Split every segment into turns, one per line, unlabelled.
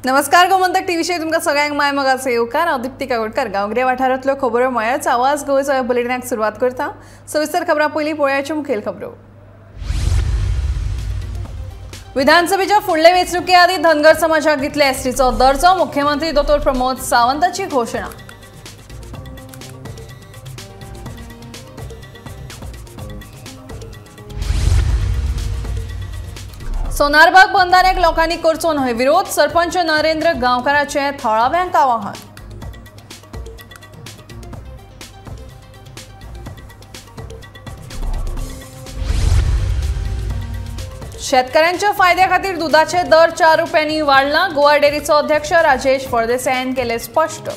नमस्कार गोमंतक टीव्हीचे तुमकां सगळ्यांक माय मोगाचो येवकार। हांव दीप्ती काकोडकर। गांवगिऱ्या वाठारांतल्यो खबरो म्हळ्यार आवाज गोंयचो ह्या बुलेटिनाक सुरवात करता। सविस्तर खबरां पयलीं पळोवया मुखेल खबरो। विधानसभेच्या फुडले वेंचणुके आदी धनगर समाजाक दितले एसटीचो दर्जो। मुख्यमंत्री दोतोर प्रमोद सावंताची घोषणा। सोनारबाग बंदाऱ्याक लोकांनी करचो न्हय विरोध। सरपंच नरेंद्र गांवकाराचें थळाव्यांक आवाहन। शेतकऱ्यांच्या फायद्या खातीर दुधाचे दर 4 रुपयांनी वाडला। गोवा डेअरीचो अध्यक्ष राजेश फळदेसाय हांणी केले स्पश्ट।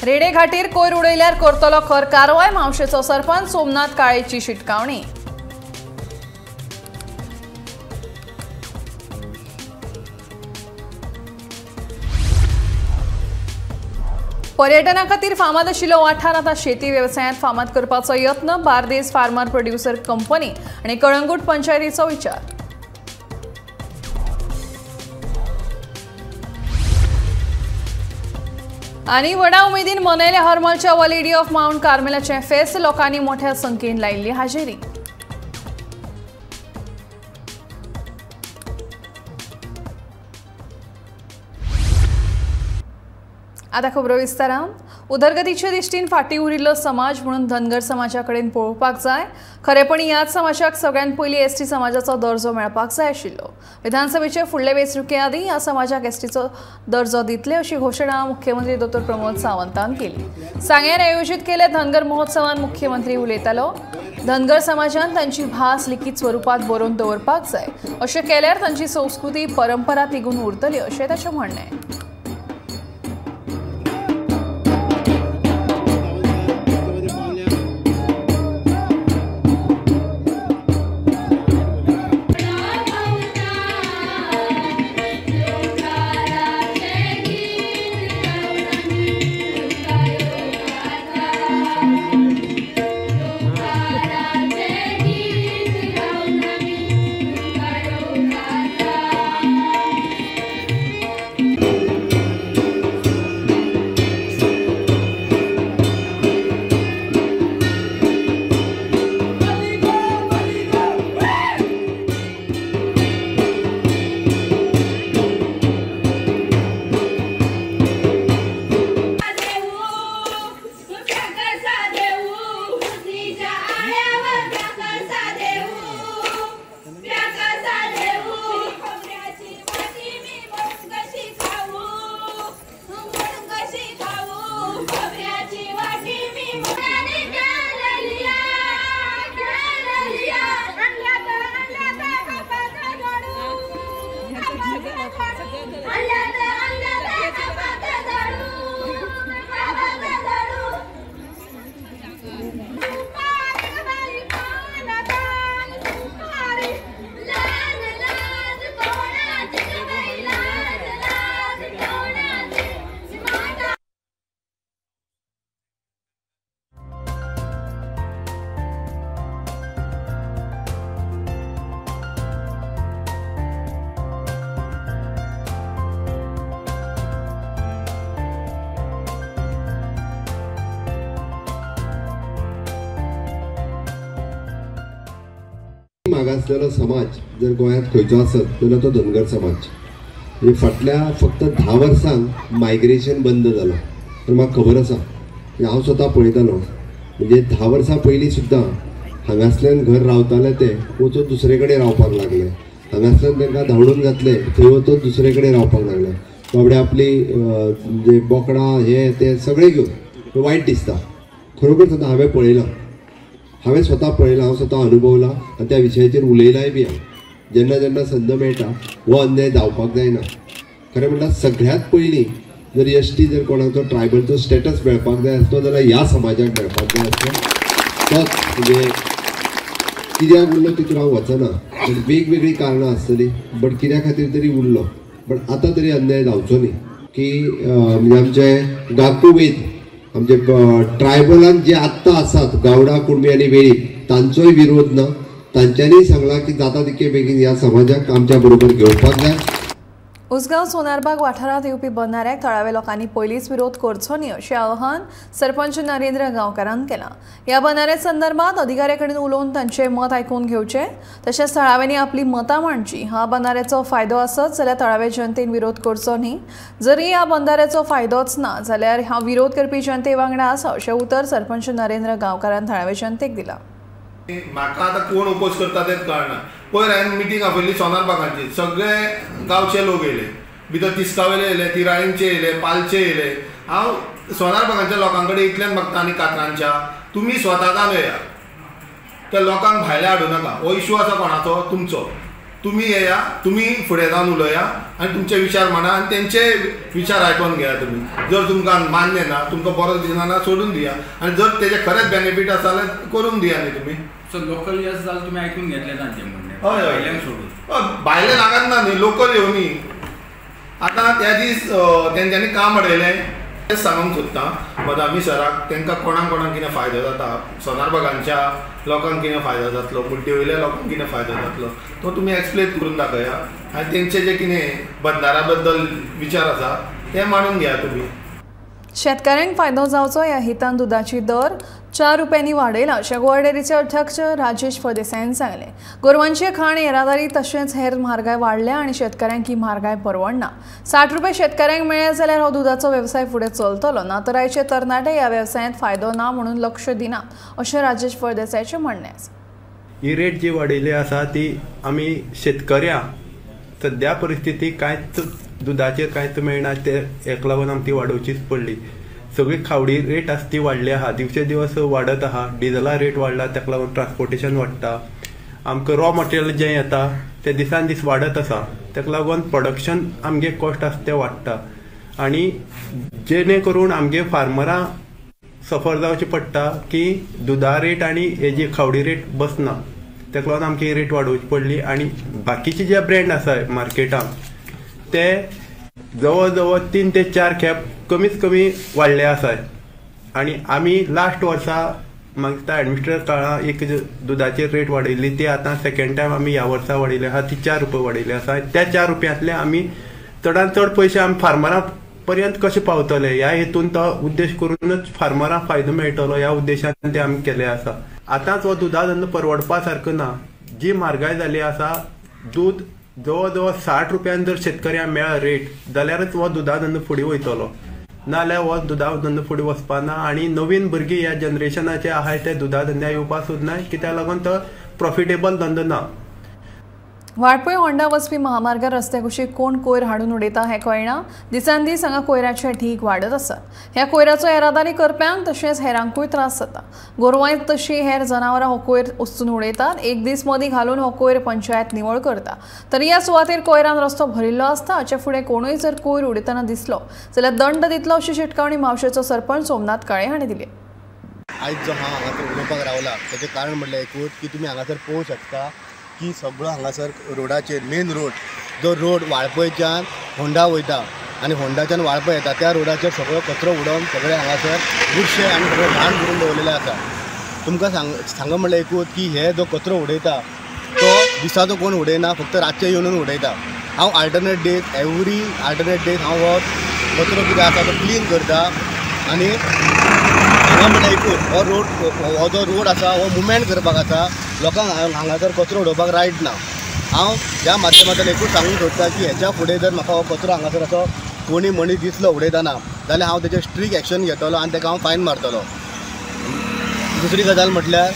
रेडे घाटीर कोयर उडयल्यार करतलो खर कारवाय। मावशेचो सरपंच सोमनाथ काळेची शिटकावणी। पर्यटना खातीर फामाद आशिल्लो वाठार आतां शेती वेवसायांत फामाद करपाचो यत्न। बार्देस फार्मर प्रोड्युसर कंपनी आनी कळंगूट पंचायतीचो विचार। आनी व्हडा उमेदीन मनयले हरमलच्या वलेडी ऑफ माउंट कार्मेलाचें फेस्त। लोकांनी मोठ्या संख्येन लायिल्ली हाजेरी। आतां खबरो विस्तारान। उदरगतीचे दिश्टीन फाटीं उरिल्लो समाज म्हणून धनगर समाजा कडेन पळोवपाक जाय। खरेपणी ह्याच समाजाक सगळ्यांत पयलीं एसटी समाजाचो दर्जो मेळपाक जाय आशिल्लो। विधानसभेचे फुडले वेंचणुके आदी ह्या समाजाक एसटीचो दर्जो दितले अशी घोशणा मुख्यमंत्री दोतोर प्रमोद सावंतान केली। सांग्यार आयोजीत केल्ल्या धनगर महोत्सवात मुख्यमंत्री उलयतालो। धनगर समाजान तांची भास लिखीत स्वरुपात बरोवन दवरपाक जाय। अशें केल्यार तांची संस्कृती परंपरा तिगून उरतली अशें ताचें म्हणणें।
मागासलेलो समाज जर गोंयांत खंयचो आसत जाल्यार तो धनगर समाज। म्हणजे फाटल्या फक्त 10 वर्सांक मायग्रेशन बंद जालां। तर म्हाका खबर आसा, हांव स्वता पळयतालो। म्हणजे 10 वर्सां पयलीं सुद्दां हांगासल्यान घर रावताले ते वचून दुसरे कडेन रावपाक लागले। हांगासल्यान तांकां धांवडून घातले थंय वचून दुसरे कडेन रावपाक लागले। बाबडे आपली जे बोकडां हे ते सगळे घेवन वायट दिसता। खरोखर सुद्दां हांवें पळयलां, हांवें स्वता पळयलां, हांव स्वता अनुभवलां आनी त्या विशयाचेर उलयलांय बी हांव। जेन्ना जेन्ना संद मेळटा हो अन्याय जावपाक जायना। खरें म्हणल्यार सगळ्यांत पयलीं जर एसटी जर कोणाचो ट्रायबलचो स्टेटस मेळपाक जाय आसलो जाल्यार ह्या समाजाक मेळपाक जाय आसलो। तोच म्हणजे कित्याक उरलो तितून हांव वचना, पण वेगवेगळी कारणां आसतलीं, बट कित्या खातीर तरी उरलो। पण आता तरी अन्याय जावचो न्ही की म्हणजे आमचे गाकुवेद आमचे ट्रायबलान जे आत्ता आसात गावडा कुणबी आनी वेळीप तांचोय विरोध ना. तांच्यांनी सांगला की जाता तितके बेगीन ह्या समाजाक आमच्या बरोबर घेवपाक जाय.
उसगांव सोनारबाग वाठारात येवपी बंधाऱ्याक थळाव्या लोकांनी पयलींच विरोध करचो न्ही अशें आवाहन सरपंच नरेंद्र गांवकारान केलां. ह्या बंधाऱ्या संदर्भात अधिकाऱ्या कडेन उलोवन तांचें मत आयकून घेवचें तशेंच थळाव्यांनी आपली मतां मांडची. ह्या बंधाऱ्याचो फायदो आसत जाल्यार थळाव्या जनतेन विरोध करचो न्ही. जरी ह्या बंधाऱ्याचो फायदोच ना जाल्यार हांव विरोध करपी जनते वांगडा आसा अशें उतर सरपंच नरेंद्र गांवकारान थळाव्या जनतेक दिलां.
म्हाका आतां कोण ओपोज करता तेच कळना. पयर हांवें मिटींग आपयल्ली सोनारबागांची, सगळे गांवचे लोक येयले, भितर तिस्कावेले येयले, तिराळींचे येयले, पालचे येयले. हांव सोनारबागांच्या लोकां कडेन इतल्यान मागता आनी कातरांच्या, तुमी स्वताकान येया, त्या लोकांक भायले हाडूं नाका. हो इशू आसा कोणाचो? तुमचो. तुमी येया, तुमी फुडें जावन उलया आनी तुमचे विचार मांडा आनी तेंचे विचार आयकून घेया. तुमी जर तुमकां मान्य ना, तुमकां बरो दिसना, सोडून दिया. आनी जर तेजे खरेंच बेनिफीट आसा जाल्यार करून दिया न्ही तुमी.
सो लोकल येस जाल्यार तुमी आयकून घेतले तांचे म्हणणें.
हय
भायल्यांक सोडून
भायले नागात ना न्ही, लोकल येवनी. आतां त्या दीस तेंच्यांनी काम अडयलें तेच सांगूंक सोदता मदामी सराक. तांकां कोणाक कितें फायदो जाता, सोनारबागांच्या लोकांक कितें फायदो जातलो, मुड्डेवयल्या लोकांक कितें फायदो जातलो तो तुमी एक्सप्लेन करून दाखया. आनी तेंचे जे कितें बंधारा बद्दल विचार आसा ते मांडून घेया तुमी.
शेतकऱ्यांक फायदो जावचो ह्या हेतान दुधाची दर 4 रुपयांनी वाडयला अशें गोवा डेअरीचे अध्यक्ष राजेश फळदेसायान सांगलें. गोरवांची खाण येरादारी तशेंच हेर म्हारगाय वाडल्या आनी शेतकऱ्यांक ही म्हारगाय परवडना. 60 रुपये शेतकऱ्यांक मेळ्ळे जाल्यार हो दुधाचो वेवसाय फुडें चलतलो ना तर आयचे तरणाटे ह्या वेवसायांत फायदो ना म्हणून लक्ष दिनात अशें राजेश फळदेसायाचें म्हणणें आसा.
ही रेट जी वाडयली आसा ती आमी शेतकऱ्यांक सद्या परिस्थिती कांयच दुधाचेर कांयच मेळना, ते हेका लागून आमची वाडोवचीच पडली. सगळी खावडी रेट आसा ती वाडली आहा, दिवसे दिवस वाडत आहा. डिझला रेट वाडला, ताका लागून ट्रान्सपोर्टेशन वाडटा. आमकां रॉ मटेरियल जें येता तें दिसान दीस वाडत आसा, ताका लागून प्रोडक्शन आमगे कॉस्ट आसा तें वाडटा. आनी जेणे करून आमगे फार्मरां सफर जावचें पडटा की दुधा रेट आनी हेजी खावडी रेट बसना, ताका लागून आमची रेट वाडोवची पडली. आनी बाकीचे जे ब्रँड आसा मार्केटांत ते जवळ जवळ 3 ते 4 खेप कमीत कमी वाडले आसात. आनी आमी लास्ट वर्सा म्हाका दिसता एडमिनिस्ट्रेटर काळां एक दुधाची रेट वाडयल्ली, ती आतां सेकंड टायम आमी ह्या वर्सा वाडयली आहा, ती 4 रुपये वाडयली आसा. त्या 4 रुपयांतले आमी चडांत चड पयशे आमी फार्मरां पर्यंत कशे पावतले ह्या हेतून तो उद्देश करूनच फार्मरांक फायदो मेळटलो ह्या उद्देशान ते आमी केले आसा. आतांच हो दुधा धंदो परवडपा सारको ना. जी म्हारगाय जाली आसा, दूद जवळ जवळ 60 रुपयान जर शेतकऱ्यांक मेळ्ळा रेट जाल्यारच हो दुधा धंदो फुडें वयतलो, नाल्यार हो दुधा धंदो फुडें वचपाना. आनी नवीन भुरगीं ह्या जनरेशनाचे आहाय ते दुधा धंद्या येवपाक सोदनाय, कित्याक लागून तो प्रॉफिटेबल धंदो ना.
वाळपय होंडा वचपी महामार्गार रस्त्या कुशीक कोण कोयर हाडून उडयता हें कळना. दिसान दीस हांगा कोयराचे ढीग वाडत आसात. ह्या कोयराचो येरादारी करप्यांक तशेंच हेरांकूय त्रास जाता. गोरवांय तशी हेर जनावरां हो कोयर उस्तून उडयतात. एक दीस मदीं घालून हो कोयर पंचायत निवळ करता. तरी ह्या सुवातेर कोयरान रस्तो भरिल्लो आसता. हाचे फुडें कोणूय जर कोयर उडयतना दिसलो जाल्यार दंड दितलो अशी शिटकावणी मावशेचो सरपंच सोमनाथ काळे हांणी दिली.
आयज जो हांव हांगासर उलोवपाक रावला ताचें कारण म्हणल्यार एकूच की तुमी हांगासर पळोवंक शकता की सगळो हांगासर रोडाचेर मेन रोड जो रोड वाळपयच्यान होंडा वयता आनी होंडाच्यान वाळपय येता त्या रोडाचेर सगळो कचरो उडोवन सगळे हांगासर बुरशे आनी सगळें घाण करून दवरलेलें आसा. तुमकां सांग म्हणल्यार एकूच की हे जो कचरो उडयता तो दिसाचो कोण उडयना, फक्त रातचे येवन उडयता. हांव alternate days every alternate days हांव हो कचरो कितें आसा तो क्लीन करता. आनी हांगा म्हणल्यार एकूच हो जो रोड आसा हो मुवमेंट करपाक आसा. लोकांक हांगासर कचरो उडोवपाक रायट ना. हांव ह्या माध्यमांतल्यान एकूच सांगूंक सोदता की हेच्या फुडें जर म्हाका हो कचरो हांगासर असो कोणी मनीस दिसलो उडयतना जाल्यार हांव तेजेर स्ट्रीक एक्शन घेतलो आनी ताका हांव फायन मारतलो. दुसरी गजाल म्हटल्यार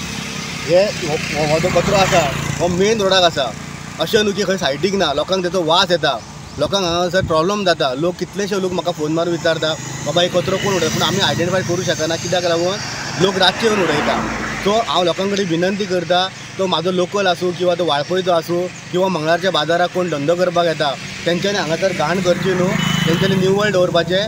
हो जो कचरो आसा हो मेन रोडाक आसा. अशें न्हू की खंय सायडीक ना, लोकांक तेचो वास येता, लोकांक हांगासर प्रॉब्लम जाता. लोक कितलेशे लोक म्हाका फोन मारून विचारता बाबा एक कचरो कोण उडयता, पूण आमी आयडेंटिफाय करूं शकना कित्याक लागून लोक रातचे येवन उडयता. सो हांव लोकां कडेन विनंती करता, तो म्हाजो लोकल आसूं किंवा तो वाळपयचो आसूं किंवा मंगळारच्या बाजाराक कोण धंदो करपाक येता तेंच्यांनी हांगासर घाण करची न्हू, तेंच्यांनी निवळ दवरपाचें.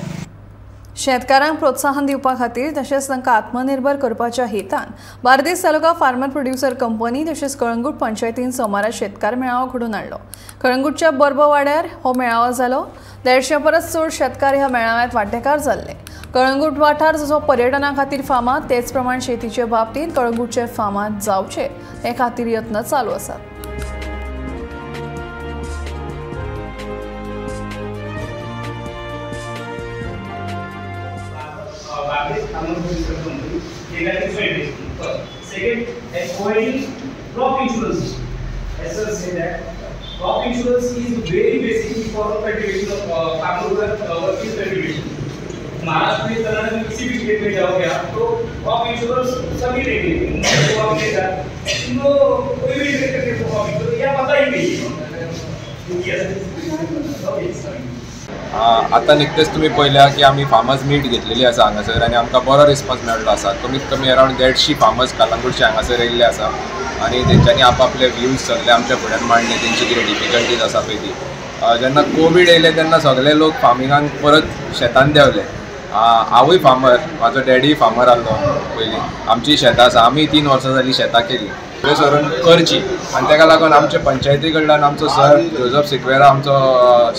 शेतकारांक प्रोत्साहन दिवपा खातीर तशेंच तांकां आत्मनिर्भर करपाच्या हेतान बार्देस तालुका फार्मर प्रोड्युसर कंपनी तशेंच कळंगूट पंचायतीन सोमारा शेतकार मेळावो घडोवन हाडलो. कळंगूटच्या बर्बवाड्यार हो मेळावो जालो. 150 परस चड शेतकार ह्या मेळाव्यांत वांटेकार जाल्ले. कळंगूट वाठार जसो पर्यटना खातीर फामाद तेच प्रमाण शेतीचे बाबतींत कळंगूटचे फामाद जावचे हे खातीर यत्न चालू आसात.
Second, acquiring crop insurance. As I said that crop insurance is very basic for the cultivation of farmer working cultivation. Maharashtra में तरह से किसी भी स्टेट में जाओगे आप तो crop insurance सभी लेंगे. crop के साथ इनको कोई भी लेकर के crop insurance या पता ही नहीं.
आता निकतेच तुम्ही पळयल्या की आम्ही फार्मर्स मीट घेतलेली आसा हांगासर आनी आमकां बरो रिस्पॉन्स मेळ्ळो आसा. कमीत कमी अरावंड 150 फार्मर्स कळंगूटचे हांगासर येयल्ले आसा आनी तेंच्यांनी आपआपले व्ह्यूज सगळे आमच्या फुड्यान मांडले. तेंची कितें डिफिकल्टीज आसा पळय ती. जेन्ना कोवीड येयले तेन्ना सगळे लोक फार्मिंगाक परत शेतान देंवले. हांवूय फार्मर, म्हाजो डॅडी फार्मर आसलो पयलीं. आमची शेतां आसा, आमी 3 वर्सां जालीं शेतां केली फुडें सरून करची. आनी ताका लागून आमचे पंचायती कडल्यान आमचो सर जोझफ सिक्वेरा आमचो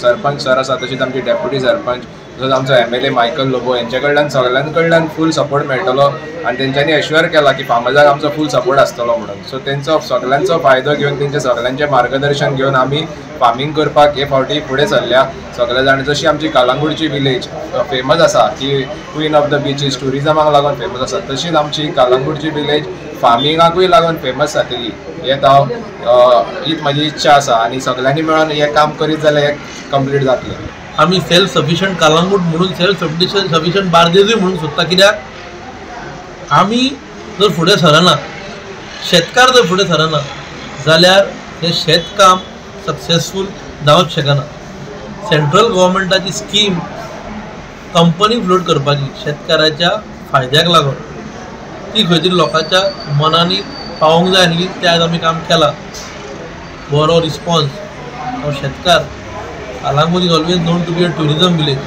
सरपंच सर आसा, तशीच आमची डेप्युटी सरपंच, तसोच आमचो MLA मायकल लोबो यांच्या कडल्यान सगळ्यां कडल्यान फूल सपोर्ट मेळटलो आनी तेंच्यांनी एश्युअर केला की फार्मर्साक आमचो फूल सपोर्ट आसतलो म्हणून. सो तेंचो सगळ्यांचो फायदो घेवन तेंचे सगळ्यांचें मार्गदर्शन घेवन आमी फार्मिंग करपाक हे फावटी फुडें सरल्या सगळे जाण. जशी आमची कळंगूटची विलेज फेमस आसा की क्वीन ऑफ द बीचीस टुरिजमाक लागून फेमस आसा, तशीच आमची कळंगूटची विलेज फार्मिंगाकूय लागून फेमस जातली हें हांव हीच म्हाजी इच्छा आसा. आनी सगळ्यांनी मेळून हें काम करीत जाल्यार हें कंप्लीट जातलें.
आमी सेल्फ सफिशियंट कळंगूट म्हणून सेल्फ सफिशियंट बार्देजूय म्हणून सोदता. कित्याक आमी जर फुडें सरना, शेतकार जर फुडें सरना जाल्यार हें शेतकाम सक्सेसफूल जावंक शकना. सेंट्रल गव्हर्मेंटाची स्कीम कंपनी फ्लोट करपाची शेतकाराच्या फायद्याक लागून ती खंय तरी लोकांच्या मनांनी पावोंक जाय आनी ते आज आमी काम केलां. बरो रिस्पॉन्स. हांव शेतकार. Calangute is always known to be a tourism village.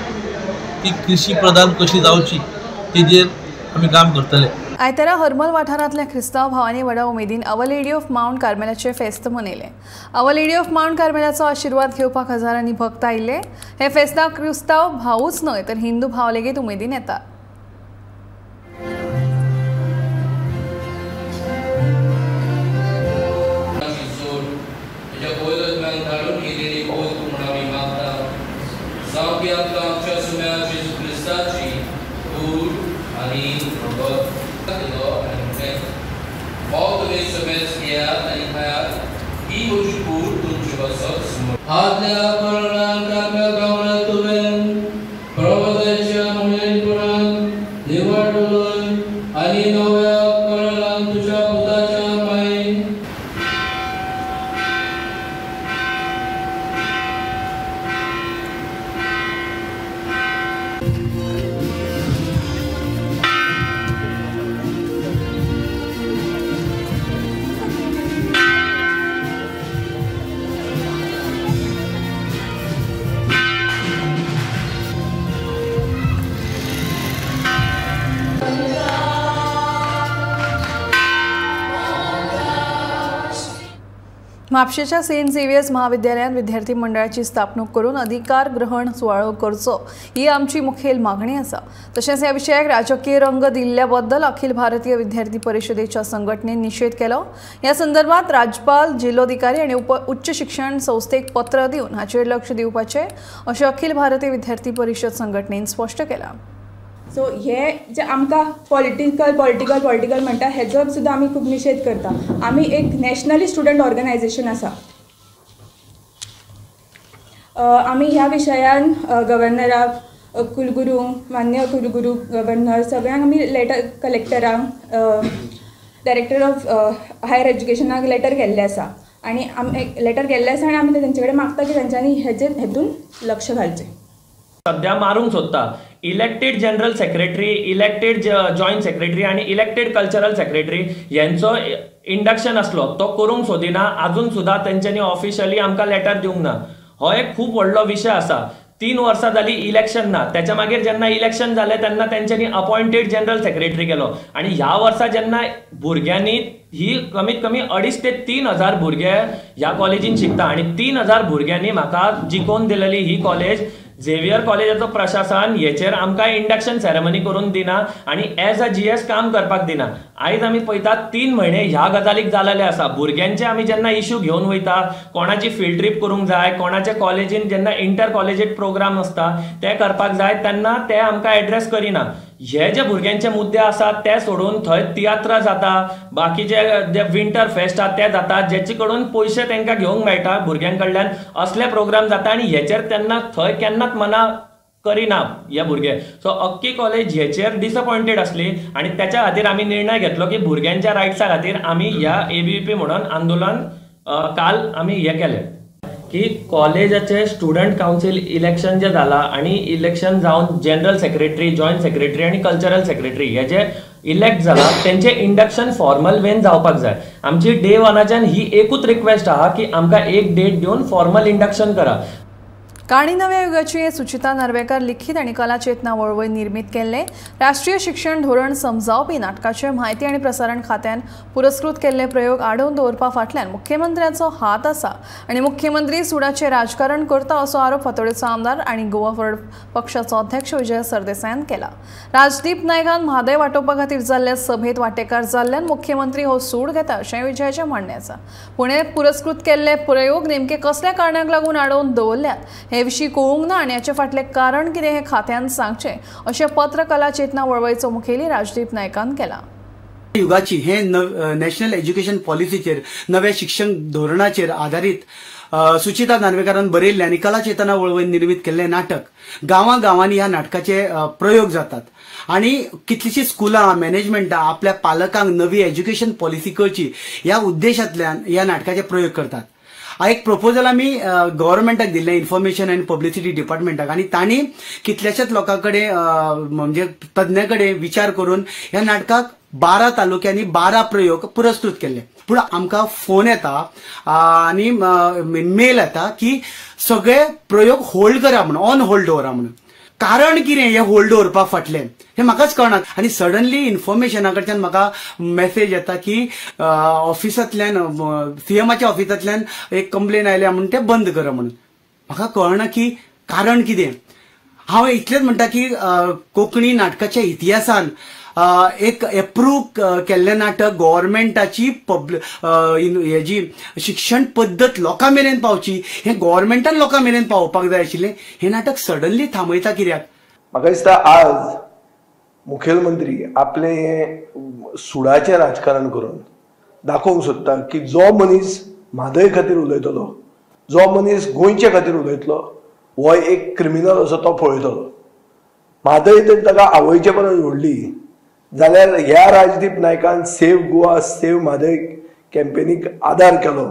ती कृषी प्रधान कशी जावची तेजेर आमी काम करतले.
आयतारा हरमल वाठारांतल्या क्रिस्तांव भावांनी व्हडा उमेदीन आवर लेडी ऑफ माउंट कार्मेलाचे फेस्त मनयले. आवर लेडी ऑफ माउंट कार्मेलाचो आशिर्वाद घेवपाक हजारांनी भक्त आयिल्ले. हे फेस्ताक क्रिस्तांव भावूच न्हय तर हिंदू भाव लेगीत उमेदीन येतात. म्हापशेच्या सेंट झेवियर्स महाविद्यालयात विद्यार्थी मंडळाची स्थापणूक करून अधिकार ग्रहण सुवाळो करचो ही आमची मुखेल मागणी आसा. तशेंच ह्या विशयाक राजकीय रंग दिल्ल्या बद्दल अखिल भारतीय विद्यार्थी परिशदेच्या संघटनेन निषेध केलो. ह्या संदर्भात राज्यपाल, जिल्लोधिकारी आणि उच्च शिक्षण संस्थेक पत्र दिवन हाचेर लक्ष दिवपाचे अशें अखिल भारतीय विद्यार्थी परिषद संघटनेन स्पष्ट केलां.
सो हे जे आमकां पॉलिटिकल म्हणटा हेजो सुद्दां आमी खूब निशेध करता. आमी एक नॅशनली स्टुडंट ऑर्गनायझेशन आसा. आमी ह्या विशयान गव्हर्नराक, कुलगुरू, मान्य कुलगुरू, गव्हर्नर सगळ्यांक आमी लेटर, कलेक्टरांक, डायरेक्टर ऑफ हायर एज्युकेशनाक लेटर केल्लें आसा आनी लेटर केल्लें आसा आनी आमी तेंचे कडेन मागता की तेंच्यांनी हेतून लक्ष घालचें.
सध्या मारूंक सोदता. Elected general secretary, elected joint secretary आणि इलेक्टेड कल्चरल सेक्रेटरी यांचो इंडक्शन असलो तो करूंक सोदिना. अजून सुद्धा तेंच्यांनी ऑफिशियली आमकां लेटर दिवंक ना. हो एक खूप व्हडलो विशय आसा. 3 वर्सां जाली इलेक्शन ना. त्याच्या मागीर जेन्ना इलेक्शन जालें तेन्ना तेंच्यांनी अपॉइंटेड जनरल सेक्रेटरी केलो आनी ह्या वर्सा जेन्ना भुरग्यांनी ही कमीत कमी 2,500 ते 3,000 भुरगे ह्या कॉलेजीन शिकता आनी 3,000 भुरग्यांनी म्हाका जिखोवन दिलेली ही कॉलेज झेवियर कॉलेजाचो प्रशासन हेचेर आमकां इंडक्शन सेरेमनी करून दिना आनी एज अ GS काम करपाक दिना. आयज आमी पळयतात 3 म्हयने ह्या गजालीक जालेले आसा. भुरग्यांचे आमी जेन्ना इश्यू घेवन वयता, कोणाची फील्ड ट्रीप करूंक जाय, कोणाच्या कॉलेजीन जेन्ना इंटर कॉलेजीएट प्रोग्राम आसता ते करपाक जाय, तेन्ना ते आमकां एड्रेस करिना. हे जे भुरग्यांचे मुद्दे आसात ते सोडून थंय तियात्र जाता, बाकीचे जे विंटर फेस्ट आसा ते जाता, जेचे कडून पयशे तांकां घेवंक मेळटा भुरग्यां कडल्यान, असले प्रोग्राम जाता आनी हेचेर तेन्ना थंय केन्नाच मना करिना हे भुरगे. सो अख्खी कॉलेज हेचेर डिसअपॉइंटेड आसली आनी त्याच्या खातीर आमी निर्णय घेतलो की भुरग्यांच्या रायट्सा खातीर आमी ह्या ABVP म्हणून आंदोलन काल आमी हे केलें की कॉलेजाचे स्टुडंट कावन्सील इलेक्शन जे जाला आनी इलेक्शन जावन जनरल सेक्रेटरी, जॉयंट सेक्रेटरी आनी कल्चरल सेक्रेटरी हे जे इलेक्ट जाला तेंचे इंडक्शन फॉर्मल वेन जावपाक जाय. आमची डे 1च्यान ही एकूच रिक्वेस्ट आहा की आमकां एक डेट दिवन फॉर्मल इंडक्शन करा.
काणी नव्या युगाची सुचिता नार्वेकर लिखीत आणि कला चेतना वळवय निर्मित केल्ले राष्ट्रीय शिक्षण धोरण समजावपी नाटकाचे म्हायती आणि प्रसारण खात्यान पुरस्कृत केल्ले प्रयोग आडोवन दवरपा फाटल्यान मुख्यमंत्र्याचो हात आसा आणि मुख्यमंत्री सुडाचे राजकारण करता असो आरोप फातोडेचो आमदार आणि गोवा फॉरवर्ड पक्षाचो अध्यक्ष विजय सरदेसायान केला. राजदीप नायकान म्हादय वांटोवपा खातीर जाल्ल्या सभेत वांटेकार जाल्ल्यान मुख्यमंत्री हो सूड घेता अशें विजयाचें म्हणणें आसा. पुणे पुरस्कृत केल्ले प्रयोग नेमके कसल्या कारणाक लागून आडोवन दवरल्यात हे विशीं कळूंक ना आनी हाचे फाटलें कारण कितें हें खात्यान सांगचें अशें पत्र कला चेतना वळवयचो मुखेली राजदीप नायकान केलां.
युगाची हे नॅशनल एज्युकेशन पॉलिसीचेर, नव्या शिक्षण धोरणाचेर आधारीत सुचिता नार्वेकारान बरयल्लें आनी कला चेतना वळवय निर्मित केल्लें नाटक गांवांनी ह्या नाटकाचे प्रयोग जातात आणि कितलीशीं स्कुलां, मॅनेजमेंटां आपल्या पालकांक नवी एज्युकेशन पॉलिसी कळची ह्या उद्देशांतल्यान ह्या नाटकाचे प्रयोग करतात. एक प्रपोजल आमी गव्हर्नमेंटाक दिल्लें, इन्फॉर्मेशन अँड पब्लिसिटी डिपार्टमेंटाक, आनी तांणी कितल्याशाच लोकांकडे म्हणजे तज्ञ कडेन विचार करून ह्या नाटकाक 12 तालुक्यांनी 12 प्रयोग पुरस्कृत केले. पूण आमकां फोन येता आनी मेल येता की सगळे प्रयोग होल्ड करा म्हणून, ऑन होल्ड दवरा म्हणून. कारण कितें हे होल्ड दवरपा फाटलें हें म्हाकाच कळना. आनी सडनली इन्फॉर्मेशना कडच्यान म्हाका मेसेज येता की ऑफिसांतल्यान, CMच्या ऑफिसांतल्यान एक कंप्लेन आयल्या म्हणून ते बंद करा म्हणून. म्हाका कळना की कारण कितें. हांव इतलेंच म्हणटा की कोंकणी नाटकाच्या इतिहासान एक एप्रूव केल्लें नाटक गव्हर्नमेंटाची हेजी शिक्षण पद्दत लोकां मेरेन पावची, हें गव्हर्नमेंटान लोकां मेरेन पावोवपाक जाय आशिल्लें. हें नाटक सडनली थांबयता कित्याक?
म्हाका दिसता आज मुखेलमंत्री आपले सुडाचें राजकारण करून दाखोवंक सोदता की जो मनीस म्हादय खातीर उलयतलो, जो मनीस गोंयचे खातीर उलयतलो, हो एक क्रिमिनल असो तो पळयतलो. म्हादय तर ताका आवयचे परस व्हडली जाल्यार ह्या राजदीप नायकान सेव्ह गोवा, सेव्ह म्हादय कॅम्पेनीक आदार केलो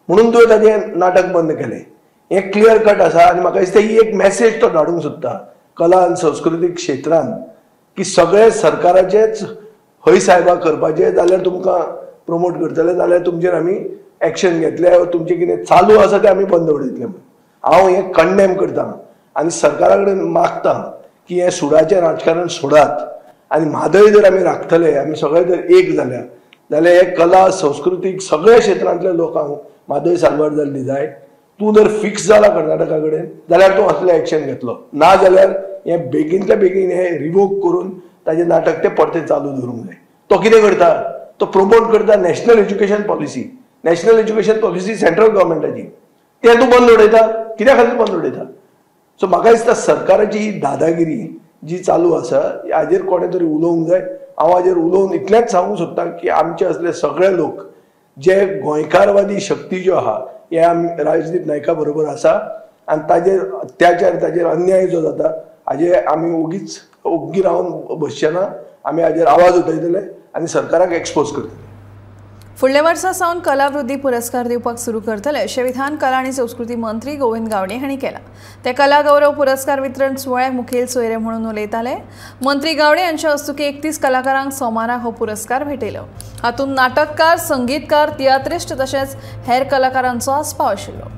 म्हणून तुवें ताचें नाटक बंद केलें. हें क्लियर कट आसा. आनी म्हाका दिसता ही एक मेसेज तो धाडूंक सोदता कला आनी संस्कृतीक क्षेत्रांत की सगळे सरकाराचेच हय साहेबा करपाचे जाल्यार तुमकां प्रमोट करतले, जाल्यार तुमचेर आमी एक्शन घेतले, तुमचें कितें चालू आसा तें आमी बंद उडयतले म्हणून. हांव हें कंडेम करतां आनी सरकारा कडेन मागतां की हें सुडाचें राजकारण सोडात आनी म्हादय जर आमी राखतले, आमी सगळे जर एक जाल्यार हे कला संस्कृतीक सगळ्या क्षेत्रांतल्या लोकांक म्हादय साल्वार जाल्ली जाय. तूं जर फिक्स जाला कर्नाटका कडेन जाल्यार तूं असलें एक्शन घेतलो, ना जाल्यार हें बेगीनतल्या बेगीन हें रिवोक करून ताजें नाटक तें परतें चालू दवरूंक जाय. तो कितें करता? तो प्रमोट करता national education policy. National education policy central गव्हर्नमेंटाची, तें तूं बंद उडयता. कित्या खातीर बंद उडयता? सो म्हाका दिसता सरकाराची ही दादागिरी जी चालू आसा हाजेर कोणे तरी उलोवंक जाय. हांव हाजेर उलोवन इतलेंच सांगूंक सोदता की आमचे असले सगळे लोक जे गोंयकारवादी शक्ती ज्यो आहा हे आमी राजदीप नायका बरोबर आसा आनी ताजेर अत्याचार, ताजेर अन्याय जो जाता हाजे आमी उगीच ओग्गी रावन बसचे ना. आमी हाजेर आवाज उठयतले आनी सरकाराक एक्सपोज करतले.
फुडल्या वर्सा सावन कलावृद्धी पुरस्कार दिवपाक सुरू करतले अशें विधान कला आनी संस्कृती मंत्री गोविंद गावडे हांणी केलां. ते कला गौरव पुरस्कार वितरण सुवाळ्याक मुखेल सोयरे म्हणून उलयताले. मंत्री गावडे हांच्या हस्तुकी 31 कलाकारांक सोमाराक हो पुरस्कार भेटयलो. हातूंत नाटककार, संगीतकार, तियात्रिस्ट तशेंच हेर कलाकारांचो आस्पाव आशिल्लो.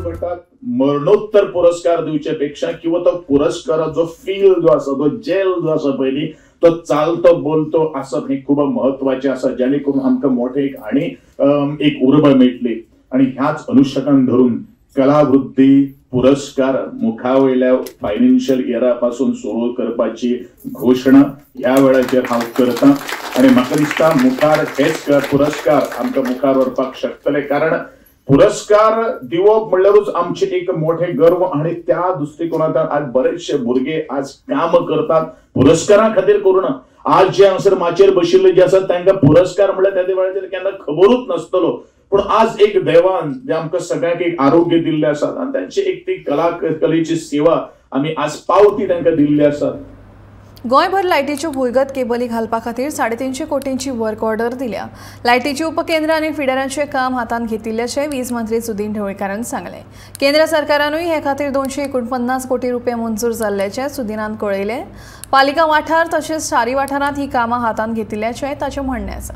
गटाक मरणोत्तर पुरस्कार दिवचे पेक्षा किंवा तो पुरस्काराचो फील जो आसा तो जेल जो आसा पयली तो चालतो बोलतो आसप हे खूब महत्वाचे आसा, जेणे करून आमकां मोठे आणि एक उर्बा मेळटली. आणि ह्याच अनुशकान धरून कलावृत्ती पुरस्कार मुखावयल्या फायनान्शियल इयरा पासून सुरू करपाची घोषणा ह्या वेळाचेर हांव करतां. आणि म्हाका दिसता मुखार हेच पुरस्कार आमकां मुखार व्हरपाक शकतले, कारण पुरस्कार दिवप म्हणल्यारूच आमचे एक मोठे गर्व. आणि त्या दृष्टिकोनांतल्यान आज बरेचशे भुरगे आज काम करतात पुरस्कारा खातीर करून. आज जे हांगासर माचेर बशिल्ले जे आसात तांकां पुरस्कार म्हणल्यार त्या वेळाचेर केन्ना खबरूच नासतलो, पण आज एक देवान जे आमकां सगळ्यांक एक आरोग्य दिल्ले आसात आणि त्यांची एक ती कलेची सेवा आमी आज पावती तांकां दिल्ली आसात.
गोंयभर लायटीच्यो भुंयगत केबली घालपा खातीर 350 कोटींची वर्क ऑर्डर दिल्या. लायटीची उपकेंद्र आनी फिडरांचें काम हातांत घेतिल्ल्याचें वीज मंत्री सुदीन ढवळीकारान सांगलें. केंद्र सरकारानूय हे खातीर 249 कोटी रुपया मंजूर जाल्ल्याचें सुदीनान कळयलें. पालिका वाठार तशेंच शारी वाठारांत ही कामां हातांत घेतिल्ल्याचें ताचें म्हणणें आसा.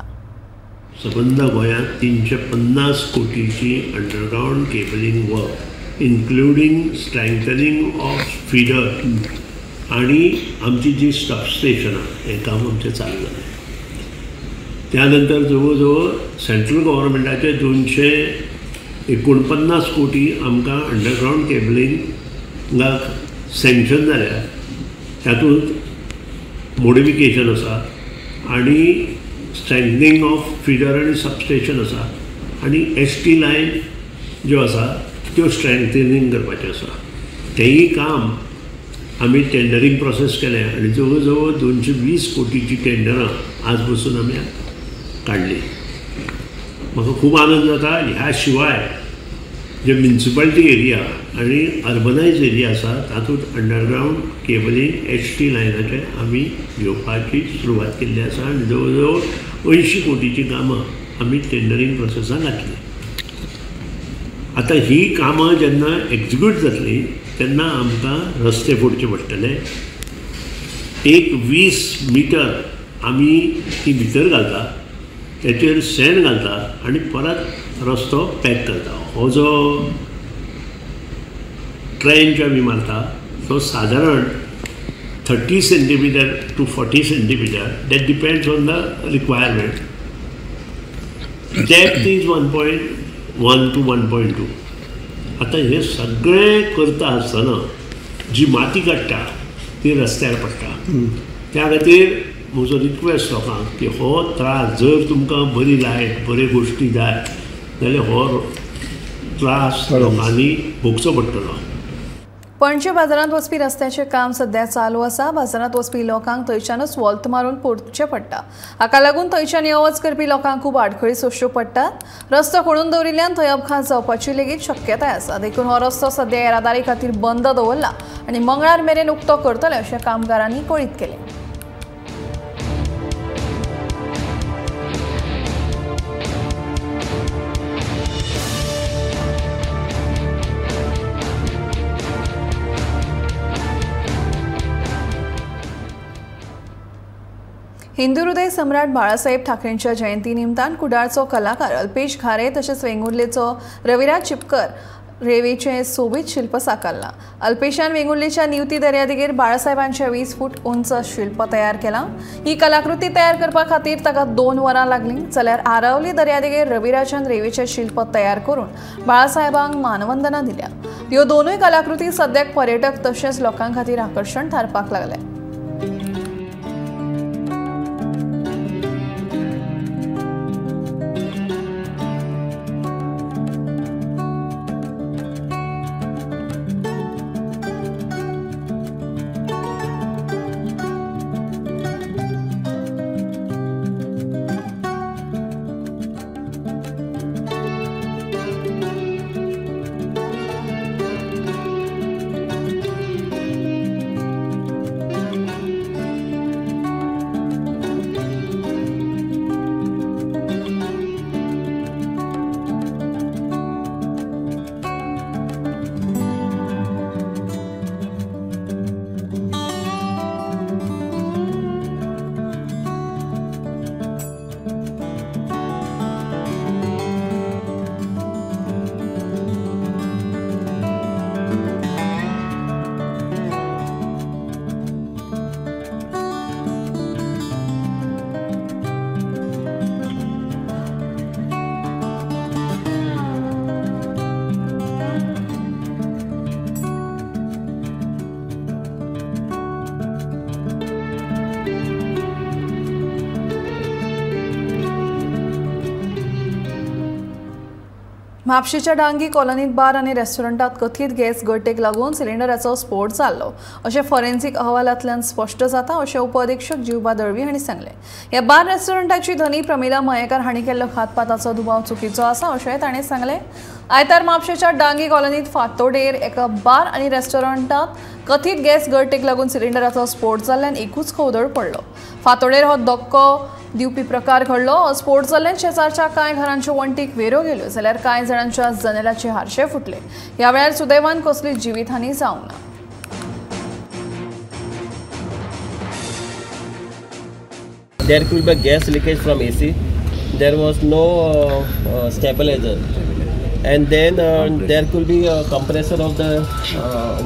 सबंद गोंयांत 350 कोटीची underground cabling work including strengthening of feeder आणि आमची जी सबस्टेशनां हें काम आमचें चालू जालें. त्यानंतर जवळ जवळ सेंट्रल गव्हर्मेंटाचे 249 कोटी आमकां अंडरग्राउंड केबलिंगाक सँक्शन जाल्या. तातूंत मोडिफिकेशन आसा आणि स्ट्रेंथनिंग ऑफ फिडर आणि सबस्टेशन आसा आणि ST लायन ज्यो आसा त्यो स्ट्रेंथनिंग करपाचें आसा. तेंय काम आमी टेंडरींग प्रोसेस केलें आणि जवळ जवळ 220 कोटीची टेंडरां आज बसून आमी काडली. म्हाका खूब आनंद जाता. ह्या शिवाय जे म्युनिसिपालिटी एरिया आणि अर्बनायज एरिया आसा तातूंत अंडरग्राउंड केबलिंग ST लायनाचे आमी घेवपाची सुरवात केल्ली आसा आणि जवळ जवळ 80 कोटीची कामां आमी टेंडरींग प्रोसेसांत घातली. आतां ही कामां जेन्ना एक्झिक्यूट जातली तेन्ना आमकां रस्ते फोडचे पडटले. एक 20 मिटर आमी ती भितर घालता, त्याचेर शेण घालता आणि परत रस्तो पॅक करता. हो जो ट्रेंच आमी मारता तो सादारण 30 centimeter to 40 centimeter. That depends on the requirement. Depth is 1.1 to 1.2. आता हे सगळें करता आसतना जी माती काडटा ती रस्त्यार पडटा. त्या खातीर म्हजो रिक्वेस्ट लोकांक की हो त्रास जर तुमकां बरी लायट बऱ्यो गोश्टी जाय जाल्यार हो त्रास लोकांनी भोगचो पडटलो.
पणजे बाजारांत वचपी रस्त्याचें काम सध्या चालू आसा. बाजारांत वचपी लोकांक थंयच्यानूच वॉल्त मारून परतुचें पडटा. हाका लागून थंयच्यान येवच करपी लोकांक खूब आडखळी सोंसच्यो पडटात. रस्तो खणून दवरिल्ल्यान थंय अपघात जावपाची लेगीत शक्यताय आसा. देखून हो रस्तो सध्या येरादारी खातीर बंद दवरला आनी मंगळार मेरेन उक्तो करतले अशें कामगारांनी कळीत केलें. हिंदू हृदय सम्राट बाळासाहेब ठाकरेंच्या जयंती निमतान कुडाळचो कलाकार अल्पेश घारे तसेच वेंगुर्लेचो रविराज चिपकर रेवेचें सोबीत शिल्प साकारलां. अल्पेशान वेंगुर्लेच्या निवती दर्यादेगेर बाळासाहेबांच्या 20 फूट उंच शिल्प तयार केलां. ही कलाकृती तयार करपा खातीर ताका 2 वरां लागलीं. जाल्यार आरावली दर्यादेगेर रविराजान रेवेचें शिल्प तयार करून बाळासाहेबांक मानवंदना दिल्या. ह्यो दोनूय कलाकृती सद्याक पर्यटक तशेंच लोकां खातीर आकर्शण थारपाक लागले. म्हापशेच्या डांगी कॉलनीत बार आनी रेस्टॉरंटात कथीत गॅस गळटेक लागून सिलिंडराचो स्फोट जाल्लो अशें फॉरेन्सिक अहवालांतल्यान स्पश्ट जाता अशें उपअधीक्षक जिवबा दळवी हांणी सांगलें. ह्या बार रेस्टॉरंटाची धनी प्रमिला मयेकार हांणी केल्लो खातपाताचो दुबाव चुकीचो आसा अशेंय ताणें सांगलें. आयतार म्हापशेच्या डांगी कॉलनीत फातोडेर एका बार आनी रेस्टॉरंटात कथीत गॅस गळटेक लागून सिलिंडराचो स्फोट जाल्ल्यान एकूच खवदळ पडलो. फातोडेर हो धक्को दिवपी प्रकार घडलो. स्फोट जाल्ल्यान शेजारच्या कांय घरांच्यो वण्टीक वेरो गेल्यो जाल्यार कांय जाणांच्या जनेलाचे हारशे फुटले. ह्या वेळार सुदैवान कसली जिवीतहानी जावंक ना.
There could be gas leakage from AC. There was no stabilizer, and then there could be a compressor of the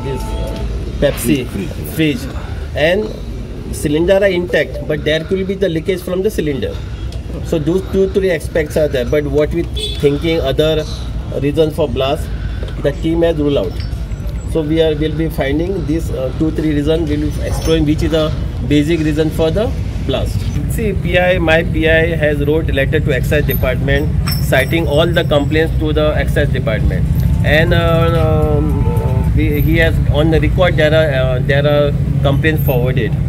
this Pepsi fridge, and cylinder are intact, but there could be the leakage from the cylinder. So those 2-3 aspects are there, but what we thinking other reasons for blast, the team has ruled out. So will be finding these 2-3 reasons. Will be exploring which is the basic reason for the blast. See, my PI has wrote letter to Excise Department citing all the complaints to the Excise Department, and he has on the record there are complaints forwarded.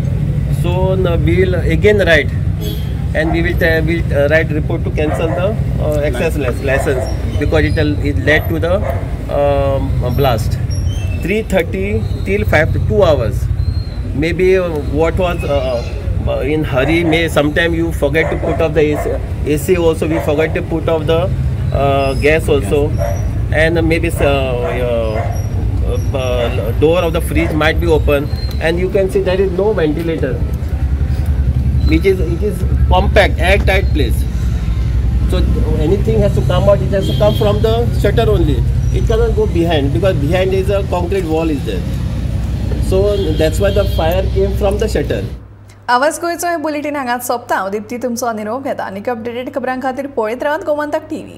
So we will again write, and we will write report to cancel the excess license because it led to the blast. 3:30 till 2 hours. Maybe what was in hurry, sometime you forget to put off the AC also, we forget to put off the gas also, and maybe door of the fridge might be open, and you can see there is no ventilator, it is compact airtight place. So anything has to come out, it has to come from the shutter only. It cannot go behind because behind is a concrete wall is there. So that's why the fire came from the shutter.
आवाज गोंयचो हे bulletin हांगाच सोंपता. हांव दिप्ती तुमचो निरोप घेता. आनीक अपडेटेड खबरां खातीर पळयत रावात गोमंतक TV.